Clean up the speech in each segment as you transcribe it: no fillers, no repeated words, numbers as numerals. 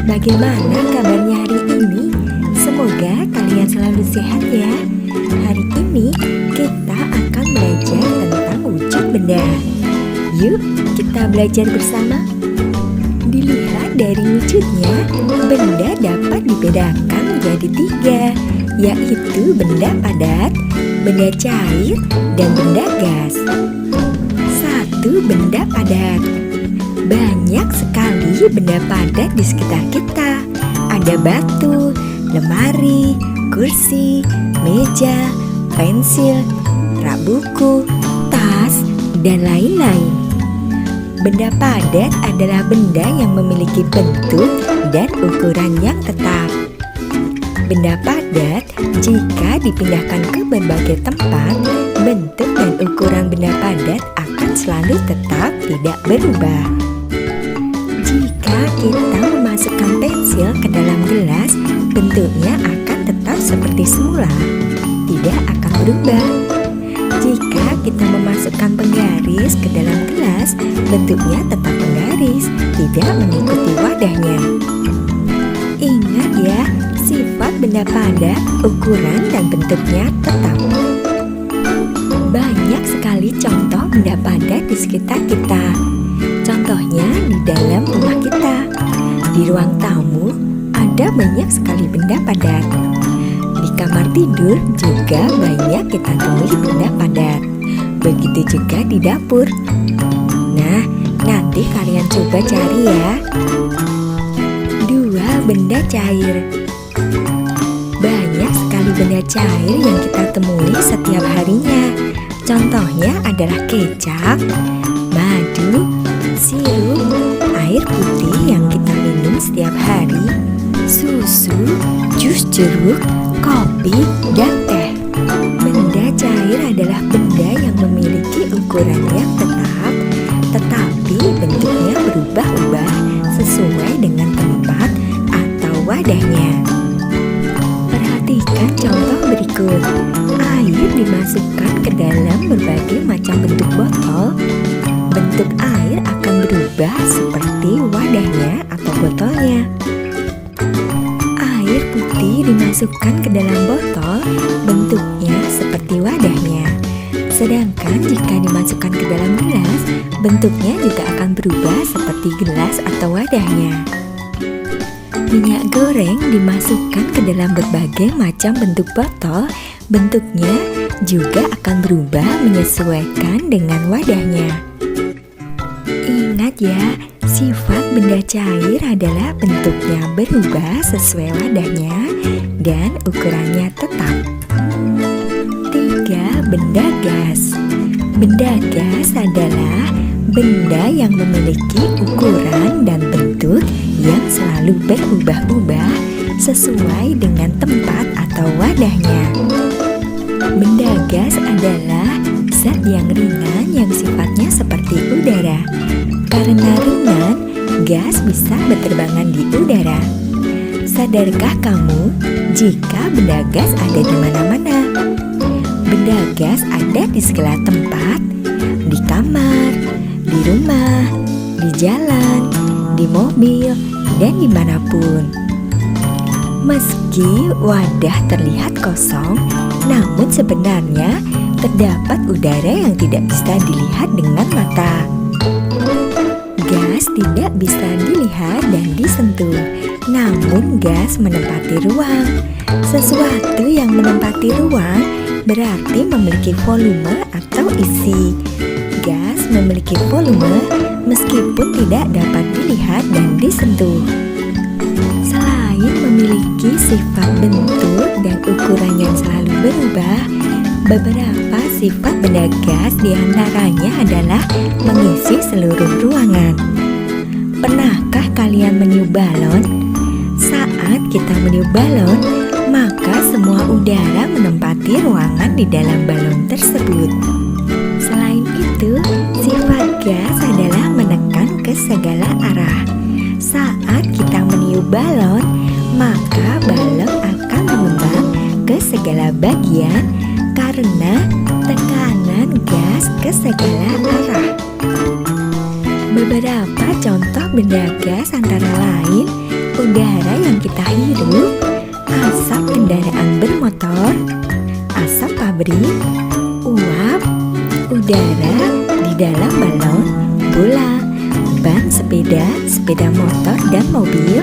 Bagaimana kabarnya hari ini? Semoga kalian selalu sehat ya. Hari ini kita akan belajar tentang wujud benda. Yuk kita belajar bersama. Dilihat dari wujudnya, benda dapat dibedakan menjadi 3, yaitu benda padat, benda cair, dan benda gas. 1. Benda padat. Banyak sekali benda padat di sekitar kita. Ada batu, lemari, kursi, meja, pensil, rak buku, tas, dan lain-lain. Benda padat adalah benda yang memiliki bentuk dan ukuran yang tetap. Benda padat jika dipindahkan ke berbagai tempat, bentuk dan ukuran benda padat akan selalu tetap tidak berubah. Jika kita memasukkan pensil ke dalam gelas, bentuknya akan tetap seperti semula, tidak akan berubah. Jika kita memasukkan penggaris ke dalam gelas, bentuknya tetap penggaris, tidak mengikuti wadahnya. Ingat ya, sifat benda padat, ukuran dan bentuknya tetap. Banyak sekali contoh benda padat di sekitar kita. Contohnya di dalam rumah kita. Di ruang tamu ada banyak sekali benda padat. Di kamar tidur juga banyak kita temui benda padat. Begitu juga di dapur. Nah, nanti kalian coba cari ya. 2. Benda cair. Banyak sekali benda cair yang kita temui setiap harinya. Contohnya adalah kecap, madu, sirup, air putih yang kita minum setiap hari, susu, jus jeruk, kopi, dan teh. Benda cair adalah benda yang memiliki ukuran yang tetap, tetapi bentuknya berubah-ubah sesuai dengan tempat atau wadahnya. Perhatikan contoh berikut. Air dimasukkan ke dalam berbagai macam bentuk botol. Bentuk air akan berubah seperti wadahnya atau botolnya. Air putih dimasukkan ke dalam botol, bentuknya seperti wadahnya. Sedangkan jika dimasukkan ke dalam gelas, bentuknya juga akan berubah seperti gelas atau wadahnya. Minyak goreng dimasukkan ke dalam berbagai macam bentuk botol, bentuknya juga akan berubah menyesuaikan dengan wadahnya. Ingat ya, sifat benda cair adalah bentuknya berubah sesuai wadahnya dan ukurannya tetap. 3. Benda gas. Benda gas adalah benda yang memiliki ukuran dan bentuk yang selalu berubah-ubah sesuai dengan tempat atau wadahnya. Benda gas adalah zat yang ringan yang sifatnya seperti udara. Karena ringan, gas bisa berterbangan di udara. Sadarkah kamu jika benda gas ada di mana-mana? Benda gas ada di segala tempat, di kamar, di rumah, di jalan, di mobil, dan dimanapun. Meski wadah terlihat kosong, namun sebenarnya terdapat udara yang tidak bisa dilihat dengan mata. Gas tidak bisa dilihat dan disentuh, namun gas menempati ruang. Sesuatu yang menempati ruang berarti memiliki volume atau isi. Gas memiliki volume meskipun tidak dapat dilihat dan disentuh. Selain memiliki sifat bentuk dan ukuran yang selalu berubah, beberapa sifat benda gas diantaranya adalah mengisi seluruh ruangan. Pernahkah kalian meniup balon? Saat kita meniup balon, maka semua udara menempati ruangan di dalam balon tersebut. Selain itu, sifat gas adalah menekan ke segala arah. Saat kita meniup balon, maka balon akan mengembang ke segala bagian karena tekanan gas ke segala arah. Beberapa contoh benda gas antara lain udara yang kita hirup, asap kendaraan bermotor, asap pabrik, uap, udara di dalam balon, bola, ban sepeda, sepeda motor dan mobil,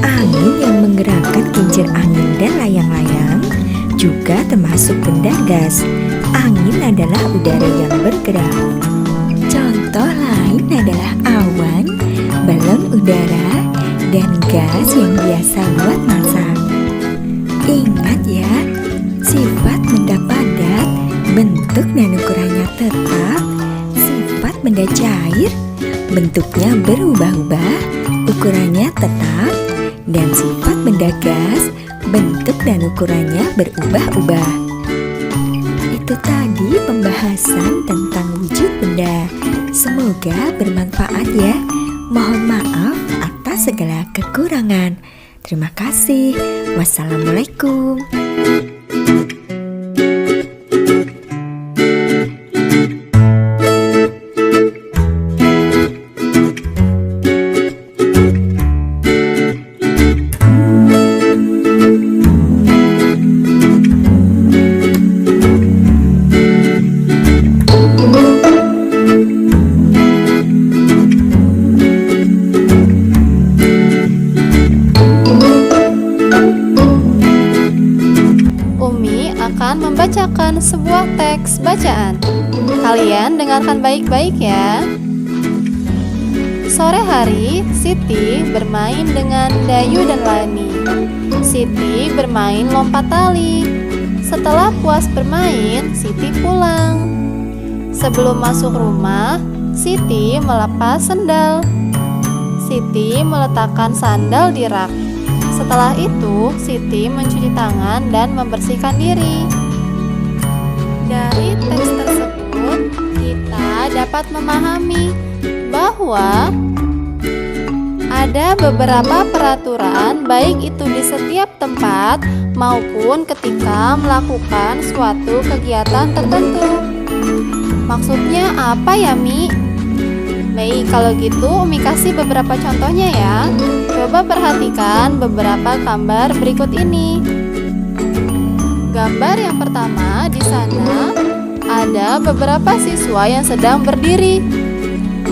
angin yang menggerakkan kincir angin dan layang-layang, juga termasuk benda gas. Angin adalah udara yang bergerak. Contoh lain adalah awan, balon udara, dan gas yang biasa buat masak. Ingat ya, sifat benda padat, bentuk dan ukurannya tetap. Sifat benda cair, bentuknya berubah-ubah, ukurannya tetap. Dan sifat benda gas, bentuk dan ukurannya berubah-ubah. Itu tadi pembahasan tentang wujud benda. Semoga bermanfaat ya. Mohon maaf atas segala kekurangan. Terima kasih. Wassalamualaikum. Membacakan sebuah teks bacaan. Kalian dengarkan baik-baik ya. Sore hari, Siti bermain dengan Dayu dan Lani. Siti bermain lompat tali. Setelah puas bermain, Siti pulang. Sebelum masuk rumah, Siti melepas sendal. Siti meletakkan sandal di rak. Setelah itu, Siti mencuci tangan dan membersihkan diri. Dari teks tersebut, kita dapat memahami bahwa ada beberapa peraturan, baik itu di setiap tempat maupun ketika melakukan suatu kegiatan tertentu. Maksudnya apa ya, Mi? Baik, kalau gitu Umi kasih beberapa contohnya ya. Coba perhatikan beberapa gambar berikut ini. Gambar yang pertama, di sana ada beberapa siswa yang sedang berdiri.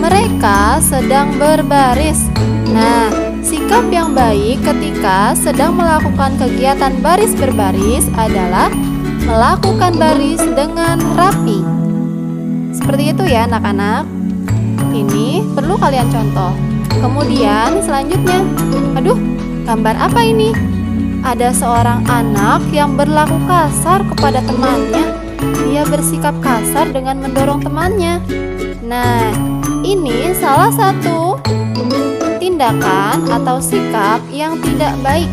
Mereka sedang berbaris. Nah, sikap yang baik ketika sedang melakukan kegiatan baris berbaris adalah melakukan baris dengan rapi. Seperti itu ya anak-anak. Ini perlu kalian contoh. Kemudian selanjutnya, aduh, gambar apa ini? Ada seorang anak yang berlaku kasar kepada temannya. Dia bersikap kasar dengan mendorong temannya. Nah, ini salah satu tindakan atau sikap yang tidak baik.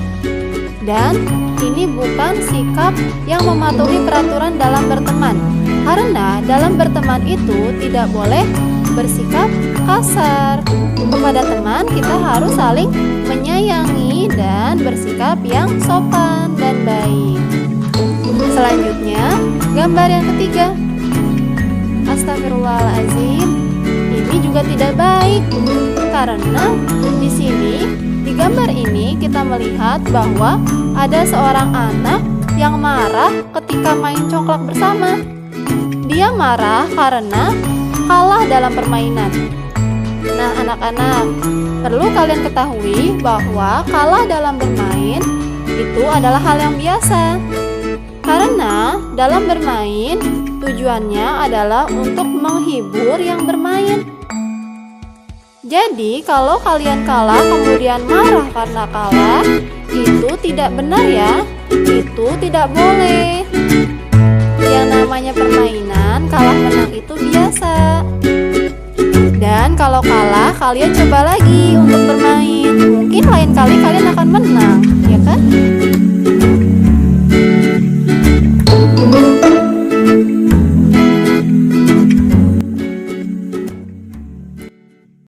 Dan ini bukan sikap yang mematuhi peraturan dalam berteman. Karena dalam berteman itu tidak boleh bersikap kasar. Kepada teman kita harus saling menyayangi dan bersikap yang sopan dan baik. Selanjutnya, gambar yang ketiga. Astagfirullahaladzim. Ini juga tidak baik. Karena di sini, di gambar ini kita melihat bahwa ada seorang anak yang marah ketika main congklak bersama. Dia marah karena kalah dalam permainan. Nah, anak-anak, perlu kalian ketahui bahwa kalah dalam bermain itu adalah hal yang biasa. Karena dalam bermain tujuannya adalah untuk menghibur yang bermain. Jadi, kalau kalian kalah kemudian marah karena kalah, itu tidak benar ya. Itu tidak boleh. Yang namanya permainan, kalah menang itu biasa. Dan kalau kalah, kalian coba lagi untuk bermain. Mungkin lain kali